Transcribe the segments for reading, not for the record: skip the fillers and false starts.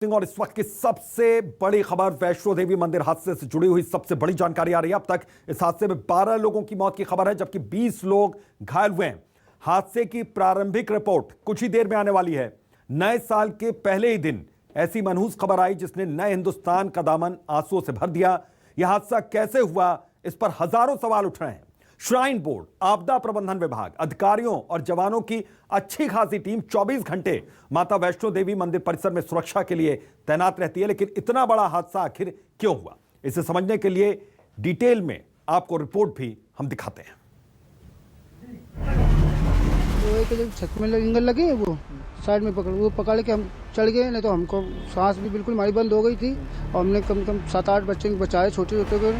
और इस वक्त की सबसे बड़ी खबर वैष्णो देवी मंदिर हादसे से जुड़ी हुई सबसे बड़ी जानकारी आ रही है। अब तक इस हादसे में 12 लोगों की मौत की खबर है, जबकि 20 लोग घायल हुए हैं। हादसे की प्रारंभिक रिपोर्ट कुछ ही देर में आने वाली है। नए साल के पहले ही दिन ऐसी मनहूस खबर आई जिसने नए हिंदुस्तान का दामन आंसुओं से भर दिया। यह हादसा कैसे हुआ, इस पर हजारों सवाल उठ रहे हैं। श्राइन बोर्ड, आपदा प्रबंधन विभाग, अधिकारियों और जवानों की अच्छी खासी टीम 24 घंटे माता वैष्णो देवी मंदिर परिसर में सुरक्षा के लिए तैनात रहती है, लेकिन इतना बड़ा हादसा आखिर क्यों हुआ, इसे समझने के लिए डिटेल में आपको रिपोर्ट भी हम दिखाते हैं। जो छत में एंगल लगे है वो साइड में पकड़ के हम चढ़ गए, नहीं तो हमको सांस भी बिल्कुल हमारी बंद हो गई थी। और हमने कम से कम 7-8 बच्चे बचाए, छोटे छोटे को।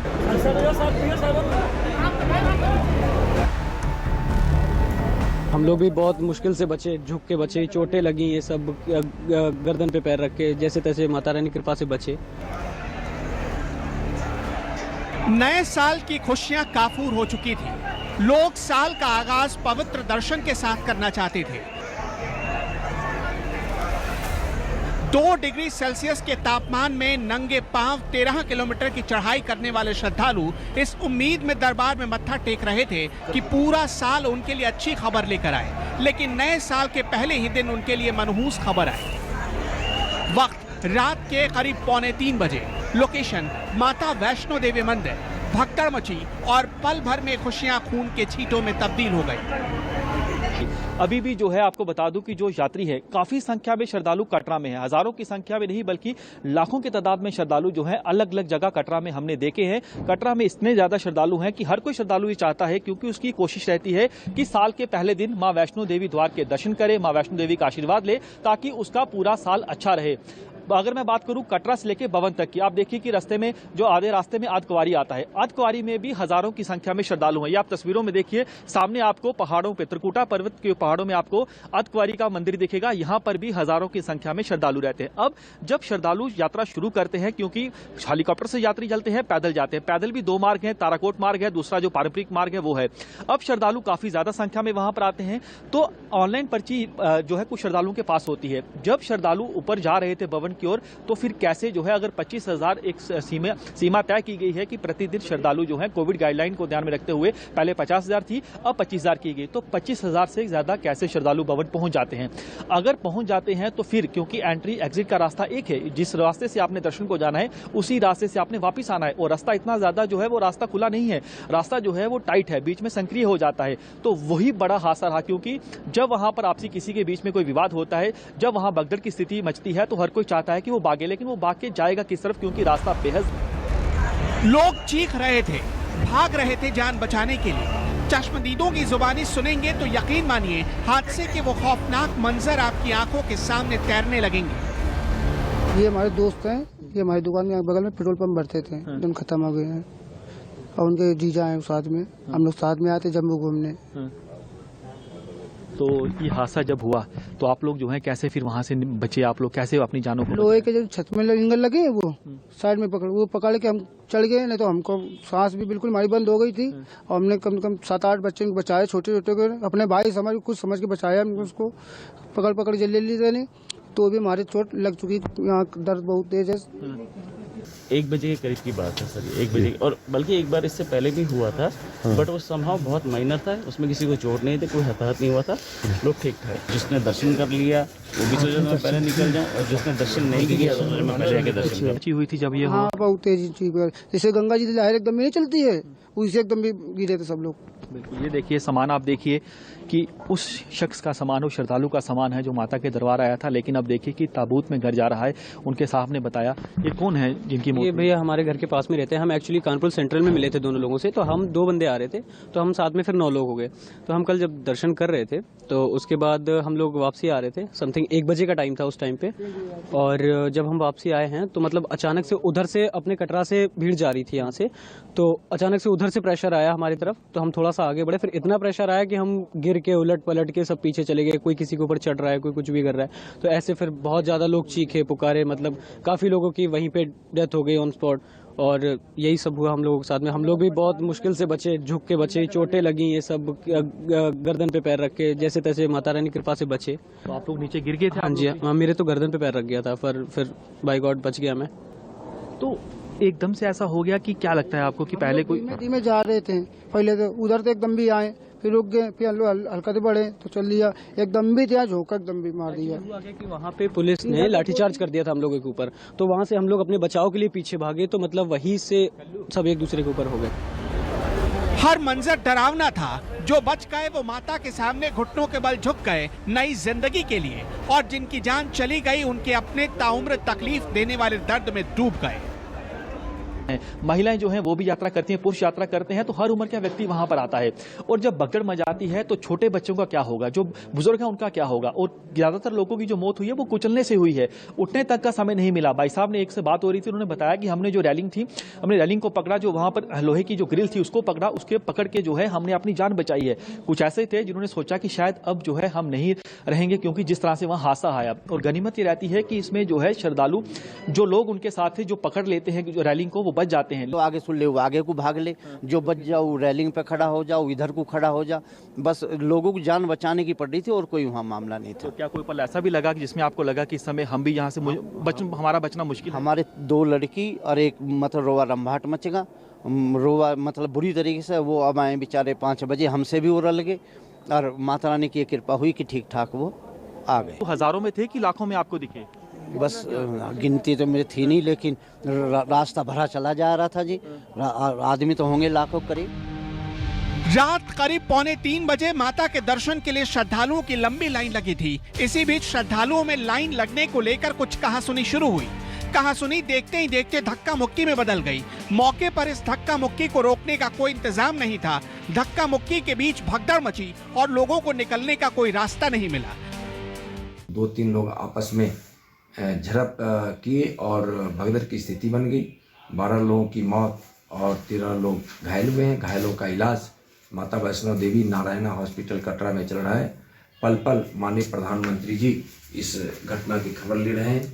हम लोग भी बहुत मुश्किल से बचे, झुक के बचे, चोटें लगी, ये सब गर्दन पे पैर रख के जैसे तैसे माता रानी कृपा से बचे। नए साल की खुशियां काफूर हो चुकी थी। लोग साल का आगाज पवित्र दर्शन के साथ करना चाहते थे। 2 डिग्री सेल्सियस के तापमान में नंगे पांव 13 किलोमीटर की चढ़ाई करने वाले श्रद्धालु इस उम्मीद में दरबार में मत्था टेक रहे थे कि पूरा साल उनके लिए अच्छी खबर लेकर आए, लेकिन नए साल के पहले ही दिन उनके लिए मनहूस खबर आई। वक्त रात के करीब 2:45 बजे। लोकेशन माता वैष्णो देवी मंदिर। भगदड़ मची और पल भर में खुशियां खून के छींटों में तब्दील हो गई। अभी भी जो है आपको बता दूं कि जो यात्री है, काफी संख्या में श्रद्धालु कटरा में है, हजारों की संख्या में नहीं बल्कि लाखों की तादाद में श्रद्धालु जो है अलग अलग जगह कटरा में हमने देखे हैं। कटरा में इतने ज्यादा श्रद्धालु हैं कि हर कोई श्रद्धालु ये चाहता है, क्योंकि उसकी कोशिश रहती है कि साल के पहले दिन मां वैष्णो देवी द्वार के दर्शन करे, मां वैष्णो देवी का आशीर्वाद ले, ताकि उसका पूरा साल अच्छा रहे। अगर मैं बात करूं कटरा से लेकर भवन तक की, आप देखिए कि रास्ते में जो आधे रास्ते में अर्धकुंवारी आता है, अर्धकुंवारी में भी हजारों की संख्या में श्रद्धालु हैं। ये आप तस्वीरों में देखिए, सामने आपको पहाड़ों पे, त्रिकुटा पर्वत के पहाड़ों में आपको अर्धकुंवारी का मंदिर दिखेगा। यहां पर भी हजारों की संख्या में श्रद्धालु रहते हैं। अब जब श्रद्धालु यात्रा शुरू करते हैं, क्योंकि हेलीकॉप्टर से यात्री चलते हैं, पैदल जाते हैं, पैदल भी 2 मार्ग है, ताराकोट मार्ग है, दूसरा जो पारंपरिक मार्ग है वो है। अब श्रद्धालु काफी ज्यादा संख्या में वहां पर आते हैं, तो ऑनलाइन पर्ची जो है कुछ श्रद्धालुओं के पास होती है। जब श्रद्धालु ऊपर जा रहे थे भवन की ओर, तो फिर कैसे जो है, अगर 25,000 एक सीमा तय की गई है कि प्रतिदिन श्रद्धालु जो है कोविड गाइडलाइन को ध्यान में रखते हुए, पहले 50,000 थी, अब 25,000 की गई, तो 25,000 से ज्यादा कैसे श्रद्धालु भवन पहुंच जाते हैं। अगर पहुंच जाते हैं तो फिर, क्योंकि एंट्री एग्जिट का रास्ता एक है, जिस रास्ते से आपने दर्शन को जाना है उसी रास्ते से आपने वापिस आना है, और रास्ता इतना ज्यादा जो है वो रास्ता खुला नहीं है, रास्ता जो है वो टाइट है, बीच में संक्रिय हो जाता है। तो वही बड़ा हादसा रहा, क्योंकि जब वहां पर आपसी किसी के बीच में कोई विवाद होता है, जब वहां भगदड़ की स्थिति मचती है, तो हर कोई चाहता है कि वो भागे, लेकिन वो भाग के जाएगा किस तरफ, क्योंकि रास्ता बेहद। लोग चीख रहे थे, भाग रहे थे जान बचाने के लिए। चश्मदीदों की जुबानी सुनेंगे तो यकीन मानिए हादसे के वो खौफनाक मंजर आपकी आंखों के सामने तैरने लगेंगे। ये हमारे दोस्त हैं, ये हमारी दुकान के बगल में पेट्रोल पंप भरते थे, एकदम खत्म हो गए हैं। और उनके जीजा हैं साथ में, हम लोग साथ में आते जम्मू घूमने। तो ये हादसा जब हुआ तो आप लोग जो है कैसे फिर वहां से बचे, आप लोग कैसे अपनी जानों को? लोहे के जो छत में एंगल लगे है वो साइड में पकड़ के हम चढ़ गए, नहीं तो हमको सांस भी बिल्कुल हमारी बंद हो गई थी। और हमने कम से कम 7-8 बच्चे बचाए, छोटे छोटे को, अपने भाई कुछ समझ के बचाया। हमने उसको पकड़ के ले ली, तो भी हमारे चोट लग चुकी, यहाँ दर्द बहुत तेज है। 1 बजे के करीब की बात है सर, 1 बजे, और बल्कि एक बार इससे पहले भी हुआ था, बट वो समहाउ बहुत माइनर था, उसमें किसी को चोट नहीं थी, कोई हताहत नहीं हुआ था, लोग ठीक थे। जिसने दर्शन कर लिया वो भी सोचा मैं पहले निकल जाऊं, और जिसने दर्शन नहीं किया तो मैं पहले आके दर्शन कर। हुई थी जब ये हाँ, बहुत तेजी थी, जैसे गंगा जी लहर एकदम नहीं चलती है, उसे एकदम भी गिरे थे सब लोग। बिल्कुल, ये देखिए सामान, आप देखिए कि उस शख्स का सामान, उस श्रद्धालु का सामान है जो माता के दरबार आया था, लेकिन अब देखिए कि ताबूत में घर जा रहा है। उनके साहब ने बताया, ये कौन है जिनकी ये भैया हमारे घर के पास में रहते हैं। हम एक्चुअली कानपुर सेंट्रल में मिले थे दोनों लोगों से, तो हम 2 बंदे आ रहे थे, तो हम साथ में फिर 9 लोग हो गए। तो हम कल जब दर्शन कर रहे थे, तो उसके बाद हम लोग वापसी आ रहे थे, समथिंग 1 बजे का टाइम था उस टाइम पे। और जब हम वापसी आए हैं तो मतलब अचानक से उधर से, अपने कटरा से भीड़ जा रही थी यहाँ से, तो अचानक से उधर से प्रेशर आया हमारी तरफ, तो हम थोड़ा सा आगे बढ़े, फिर इतना प्रेशर आया कि हम गिर के, उलट पलट के सब पीछे चले गए। कोई किसी के ऊपर चढ़ रहा है, कोई कुछ भी कर रहा है, तो ऐसे फिर बहुत ज्यादा लोग चीखे पुकारे, मतलब काफी लोगों की वहीं पे डेथ हो गई ऑन स्पॉट। और यही सब हुआ हम लोगों के साथ में। हम लोग भी बहुत मुश्किल से बचे, झुक के बचे, चोटें लगी, ये सब गर्दन पे पैर रख के जैसे तैसे माता रानी कृपा से बचे। तो आप लोग नीचे गिर गए थे? हाँ जी, हाँ, मेरे तो गर्दन पे पैर रख गया था, पर फिर बाय गॉड बच गया मैं। तो एकदम से ऐसा हो गया कि क्या लगता है आपको कि पहले कोई धीमे धीमे जा रहे थे, पहले तो उधर से एकदम भी आए, फिर रुक गए, फिर हल्का से बढ़े तो चल लिया, एकदम भी थे झोंका एकदम भी मार दिया। कि वहाँ पे पुलिस ने लाठीचार्ज कर दिया था हम लोगों के ऊपर, तो वहाँ से हम लोग अपने बचाव के लिए पीछे भागे, तो मतलब वहीं से सब एक दूसरे के ऊपर हो गए। हर मंजर डरावना था। जो बच गए वो माता के सामने घुटनों के बल झुक गए नई जिंदगी के लिए, और जिनकी जान चली गई उनके अपने ताउम्र तकलीफ देने वाले दर्द में डूब गए। महिलाएं जो हैं वो भी यात्रा करती हैं, पुरुष यात्रा करते हैं, तो हर उम्र का व्यक्ति वहां पर आता है। और जब भगदड़ मचाती है तो छोटे बच्चों का क्या होगा, जो बुजुर्ग हैं उनका क्या होगा। और ज्यादातर लोगों की जो मौत हुई है वो कुचलने से हुई है, उठने तक का समय नहीं मिला। भाई साहब ने एक से बात हो रही थी, उन्होंने बताया कि हमने जो रैलिंग थी, हमने रैलिंग को पकड़ा, जो वहां पर लोहे की जो ग्रिल थी उसको पकड़ा, उसके पकड़ के जो है हमने अपनी जान बचाई है। कुछ ऐसे थे जिन्होंने सोचा कि शायद अब जो है हम नहीं रहेंगे, क्योंकि जिस तरह से वहां हादसा आया। और गनीमत ये रहती है कि इसमें जो है श्रद्धालु जो लोग उनके साथ थे, जो पकड़ लेते हैं जो रैलिंग को, वो बच जाते हैं। तो आगे सुन ले, वो आगे को भाग ले, जो बच जाओ रैलिंग पे खड़ा हो जाओ, इधर को खड़ा हो जा, बस लोगों की जान बचाने की पड़ रही थी और कोई वहाँ मामला नहीं था। तो क्या कोई पल ऐसा भी लगा कि जिसमें आपको लगा कि इस समय हम भी यहाँ से हमारा बचना मुश्किल है? हमारे 2 लड़की और एक मतलब रोवा रंभाट मचेगा, रोवा मतलब बुरी तरीके से, वो अब आए बेचारे 5 बजे, हमसे भी उड़ल गए, और माता रानी की कृपा हुई कि ठीक ठाक वो आ गए। तो हजारों में थे कि लाखों में आपको दिखे? बस गिनती तो मेरी थी नहीं, लेकिन रास्ता भरा चला जा रहा था जी, आदमी तो होंगे लाखों करीब। रात करीब 2:45 बजे माता के दर्शन के लिए श्रद्धालुओं की लंबी लाइन लगी थी। इसी बीच श्रद्धालुओं में लाइन लगने को लेकर कुछ कहासुनी शुरू हुई। कहासुनी देखते ही देखते धक्का मुक्की में बदल गई। मौके पर इस धक्का मुक्की को रोकने का कोई इंतजाम नहीं था। धक्का मुक्की के बीच भगदड़ मची और लोगों को निकलने का कोई रास्ता नहीं मिला। 2-3 लोग आपस में झड़प किए और भगदड़ की स्थिति बन गई। 12 लोगों की मौत और 13 लोग घायल हुए हैं। घायलों का इलाज माता वैष्णो देवी नारायणा हॉस्पिटल कटरा में चल रहा है। पल पल माननीय प्रधानमंत्री जी इस घटना की खबर ले रहे हैं,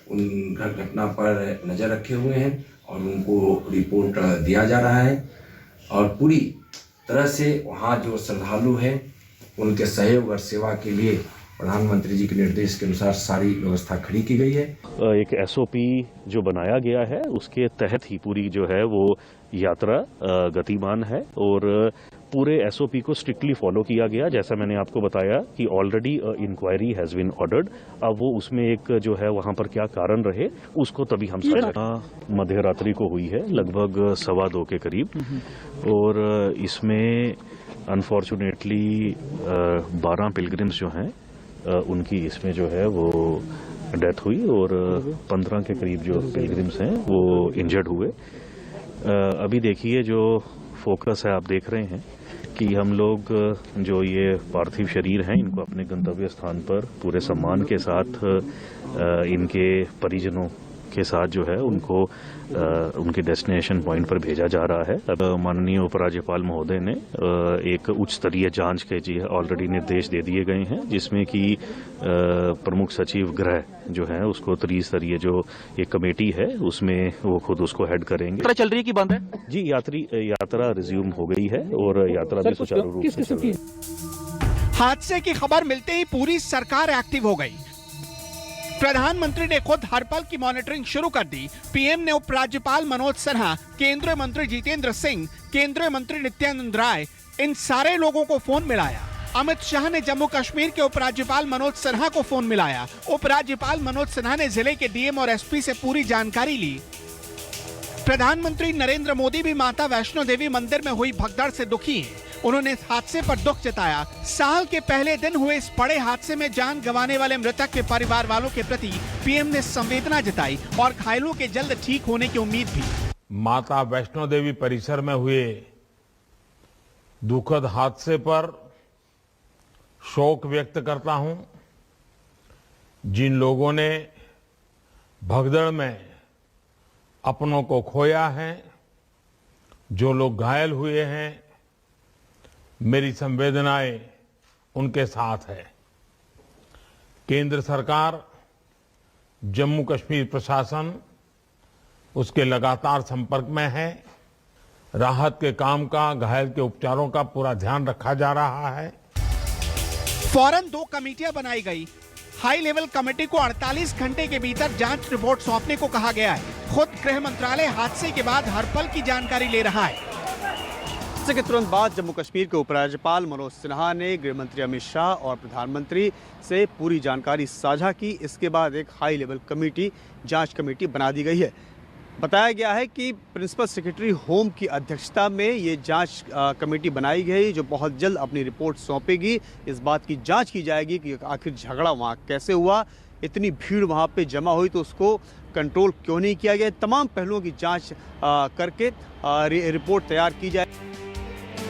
उन घटना पर नज़र रखे हुए हैं और उनको रिपोर्ट दिया जा रहा है। और पूरी तरह से वहाँ जो श्रद्धालु हैं उनके सहयोग और सेवा के लिए प्रधानमंत्री जी के निर्देश के अनुसार सारी व्यवस्था खड़ी की गई है। एक एसओपी जो बनाया गया है उसके तहत ही पूरी जो है वो यात्रा गतिमान है और पूरे एसओपी को स्ट्रिक्टली फॉलो किया गया। जैसा मैंने आपको बताया कि already inquiry has been ordered. अब वो उसमें एक जो है वहाँ पर क्या कारण रहे उसको तभी हम मध्य रात्रि को हुई है, लगभग 1:15 के करीब। और इसमें अनफॉर्चुनेटली 12 पिलग्रिम्स जो हैं उनकी इसमें जो है वो डेथ हुई और 15 के करीब जो पिलग्रिम्स हैं वो इंजर्ड हुए। अभी देखिए जो फोकस है, आप देख रहे हैं कि हम लोग जो ये पार्थिव शरीर हैं इनको अपने गंतव्य स्थान पर पूरे सम्मान के साथ इनके परिजनों के साथ जो है उनको उनके डेस्टिनेशन पॉइंट पर भेजा जा रहा है। अब माननीय उपराज्यपाल महोदय ने एक उच्च स्तरीय जांच के जी ऑलरेडी निर्देश दे दिए गए हैं, जिसमें कि प्रमुख सचिव गृह जो है उसको त्रिस्तरीय जो एक कमेटी है उसमें वो खुद उसको हेड करेंगे। चल रही है कि बंद है? जी यात्रा रिज्यूम हो गई है और यात्रा भी सुचारू रूप से चल रही है। हादसे की खबर मिलते ही पूरी सरकार एक्टिव हो गई। प्रधानमंत्री ने खुद हर पल की मॉनिटरिंग शुरू कर दी। पीएम ने उपराज्यपाल मनोज सिन्हा, केंद्रीय मंत्री जितेंद्र सिंह, केंद्रीय मंत्री नित्यानंद राय, इन सारे लोगों को फोन मिलाया। अमित शाह ने जम्मू कश्मीर के उपराज्यपाल मनोज सिन्हा को फोन मिलाया। उपराज्यपाल मनोज सिन्हा ने जिले के डीएम और एसपी से पूरी जानकारी ली। प्रधानमंत्री नरेंद्र मोदी भी माता वैष्णो देवी मंदिर में हुई भगदड़ से दुखी हैं। उन्होंने इस हादसे पर दुख जताया। साल के पहले दिन हुए इस बड़े हादसे में जान गंवाने वाले मृतक के परिवार वालों के प्रति पीएम ने संवेदना जताई और घायलों के जल्द ठीक होने की उम्मीद भी। माता वैष्णो देवी परिसर में हुए दुखद हादसे पर शोक व्यक्त करता हूं। जिन लोगों ने भगदड़ में अपनों को खोया है, जो लोग घायल हुए हैं, मेरी संवेदनाएं उनके साथ है। केंद्र सरकार, जम्मू कश्मीर प्रशासन, उसके लगातार संपर्क में है। राहत के काम का, घायल के उपचारों का पूरा ध्यान रखा जा रहा है। फौरन 2 कमेटियां बनाई गई। हाई लेवल कमेटी को 48 घंटे के भीतर जांच रिपोर्ट सौंपने को कहा गया है। खुद गृह मंत्रालय हादसे के बाद हर पल की जानकारी ले रहा है। हादसे के तुरंत बाद जम्मू कश्मीर के उपराज्यपाल मनोज सिन्हा ने गृह मंत्री अमित शाह और प्रधानमंत्री से पूरी जानकारी साझा की। इसके बाद एक हाई लेवल कमेटी, जांच कमेटी बना दी गई है। बताया गया है कि प्रिंसिपल सेक्रेटरी होम की अध्यक्षता में ये जांच कमेटी बनाई गई, जो बहुत जल्द अपनी रिपोर्ट सौंपेगी। इस बात की जांच की जाएगी कि आखिर झगड़ा वहाँ कैसे हुआ, इतनी भीड़ वहाँ पे जमा हुई तो उसको कंट्रोल क्यों नहीं किया गया। तमाम पहलुओं की जांच करके रिपोर्ट तैयार की जाए।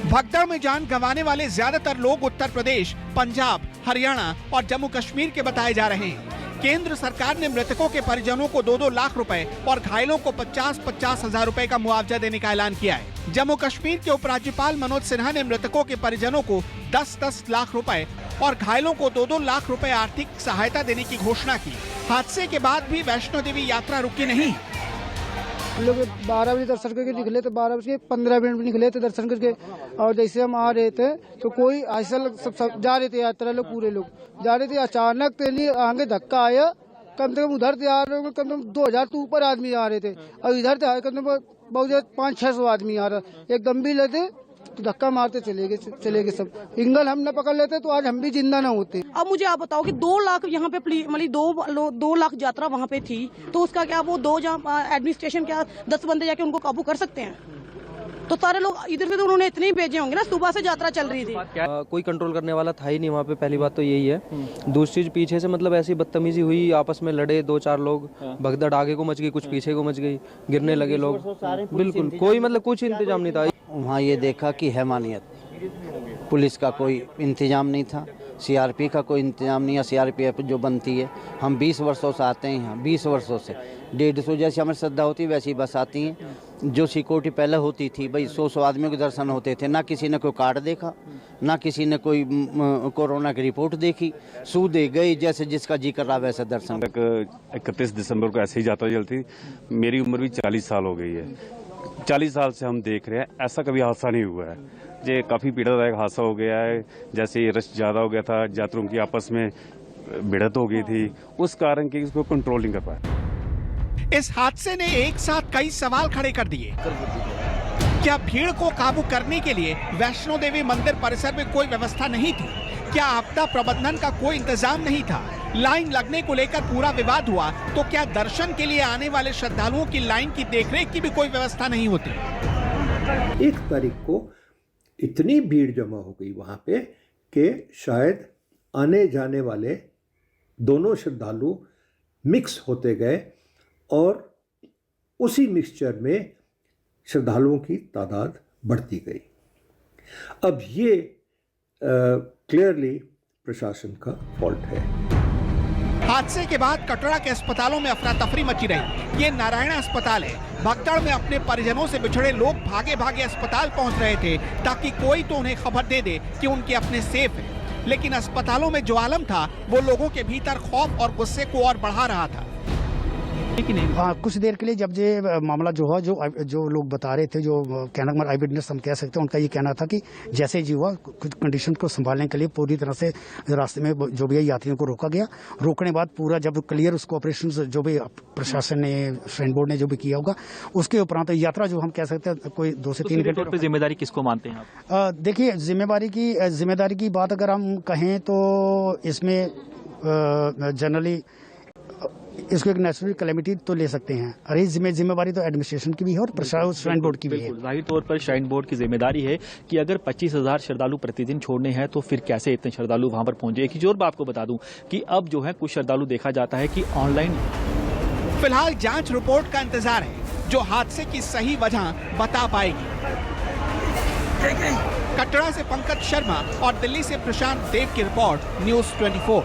भगदड़ में जान गंवाने वाले ज्यादातर लोग उत्तर प्रदेश, पंजाब, हरियाणा और जम्मू कश्मीर के बताए जा रहे हैं। केंद्र सरकार ने मृतकों के परिजनों को 2-2 लाख रुपए और घायलों को 50-50 हजार रुपए का मुआवजा देने का ऐलान किया है। जम्मू कश्मीर के उपराज्यपाल मनोज सिन्हा ने मृतकों के परिजनों को 10-10 लाख रुपए और घायलों को 2-2 लाख रुपए आर्थिक सहायता देने की घोषणा की। हादसे के बाद भी वैष्णो देवी यात्रा रुकी नहीं। हम लोग 12 बजे दर्शन करके निकले थे, 12:15 में निकले थे दर्शन करके। और जैसे हम आ रहे थे तो कोई ऐसा सब जा रहे थे, यात्रा लोग पूरे लोग जा रहे थे। अचानक तेली आगे धक्का आया। कम से कम उधर से आ रहे, कम से कम 2000 तो ऊपर आदमी आ रहे थे और इधर से आए कम से कम बहुत 500-600 आदमी आ रहा। एकदम भी लेते तो धक्का मारते चले गए सब। इंगल हम न पकड़ लेते तो आज हम भी जिंदा न होते। अब मुझे आप बताओ कि 2 लाख यहाँ पे मतलब 2 लाख यात्रा वहाँ पे थी, तो उसका क्या वो 2 एडमिनिस्ट्रेशन क्या 10 बंदे जाके उनको काबू कर सकते हैं? तो सारे लोग इधर से तो उन्होंने इतने ही भेजे होंगे ना, सुबह से यात्रा चल रही थी। कोई कंट्रोल करने वाला था ही नहीं वहाँ पे, पहली बात तो यही है। दूसरी चीज, पीछे से मतलब ऐसी बदतमीजी हुई, आपस में लड़े 2-4 लोग, भगदड़ आगे को मच गई, कुछ पीछे को मच गई, गिरने लगे लोग। बिल्कुल कोई मतलब कुछ इंतजाम नहीं था। वहाँ ये देखा कि हैवानियत, पुलिस का कोई इंतजाम नहीं था, सीआरपी का कोई इंतजाम नहीं है। सीआरपीएफ जो बनती है, हम 20 वर्षों से आते हैं यहाँ, 20 वर्षों से 150 जैसी हमारी श्रद्धा होती है वैसी बस आती हैं। जो सिक्योरिटी पहले होती थी भाई, 100 आदमियों के दर्शन होते थे, ना किसी ने कोई कार्ड देखा, ना किसी ने कोई कोरोना की रिपोर्ट देखी, सूदे गई जैसे जिसका जी कर रहा वैसे दर्शन। 31 दिसंबर को ऐसे ही यात्रा चलती। मेरी उम्र भी 40 साल हो गई है। 40 साल से हम देख रहे हैं, ऐसा कभी हादसा नहीं हुआ है। ये काफ़ी पीड़ादायक हादसा हो गया है। जैसे रश ज़्यादा हो गया था, यात्रियों की आपस में भिड़ंत हो गई थी, उस कारण की इसको कंट्रोल नहीं कर पाया। इस हादसे ने एक साथ कई सवाल खड़े कर दिए। क्या भीड़ को काबू करने के लिए वैष्णो देवी मंदिर परिसर में कोई व्यवस्था नहीं थी? क्या आपदा प्रबंधन का कोई इंतजाम नहीं था? लाइन लगने को लेकर पूरा विवाद हुआ तो क्या दर्शन के लिए आने वाले श्रद्धालुओं की लाइन की देखरेख की भी कोई व्यवस्था नहीं होती? 1 तारीख को इतनी भीड़ जमा हो गई वहाँ पे कि शायद आने जाने वाले दोनों श्रद्धालु मिक्स होते गए और उसी मिक्सचर में श्रद्धालुओं की तादाद बढ़ती गई। अब ये क्लियरली प्रशासन का फॉल्ट है। हादसे के बाद कटरा के अस्पतालों में अफरा तफरी मची रही। ये नारायण अस्पताल है। भगदड़ में अपने परिजनों से बिछड़े लोग भागे भागे अस्पताल पहुंच रहे थे ताकि कोई तो उन्हें खबर दे दे कि उनके अपने सेफ हैं। लेकिन अस्पतालों में जो आलम था वो लोगों के भीतर खौफ और गुस्से को और बढ़ा रहा था। हाँ, कुछ देर के लिए जब ये मामला जो हुआ, जो लोग बता रहे थे, जो कहना हमारा आई विटनेस हम कह सकते हैं, उनका ये कहना था कि जैसे जी हुआ कुछ कंडीशन को संभालने के लिए पूरी तरह से रास्ते में जो भी यात्रियों को रोका गया। रोकने बाद पूरा जब क्लियर उसको ऑपरेशन जो भी प्रशासन ने, श्राइन बोर्ड ने जो भी किया होगा, उसके उपरांत यात्रा जो हम कह सकते हैं कोई 2 से 3 घंटे। जिम्मेदारी किसको मानते हैं आप? देखिए, जिम्मेदारी की बात अगर हम कहें तो इसमें जनरली इसको एक नेचुरल कैलेमिटी तो ले सकते हैं। अरे जिम्मेवारी तो एडमिनिस्ट्रेशन की भी है और प्रशासन श्राइन बोर्ड की भी है। जाहिर तौर पर श्राइन बोर्ड की जिम्मेदारी है कि अगर 25,000 श्रद्धालु प्रतिदिन छोड़ने हैं तो फिर कैसे इतने श्रद्धालु वहां पर पहुंचे। एक चीज और आपको बता दूं कि अब जो है कुछ श्रद्धालु देखा जाता है कि ऑनलाइन। फिलहाल जांच रिपोर्ट का इंतजार है जो हादसे की सही वजह बता पाएगी। कटरा से पंकज शर्मा और दिल्ली से प्रशांत देव की रिपोर्ट, न्यूज़ 24।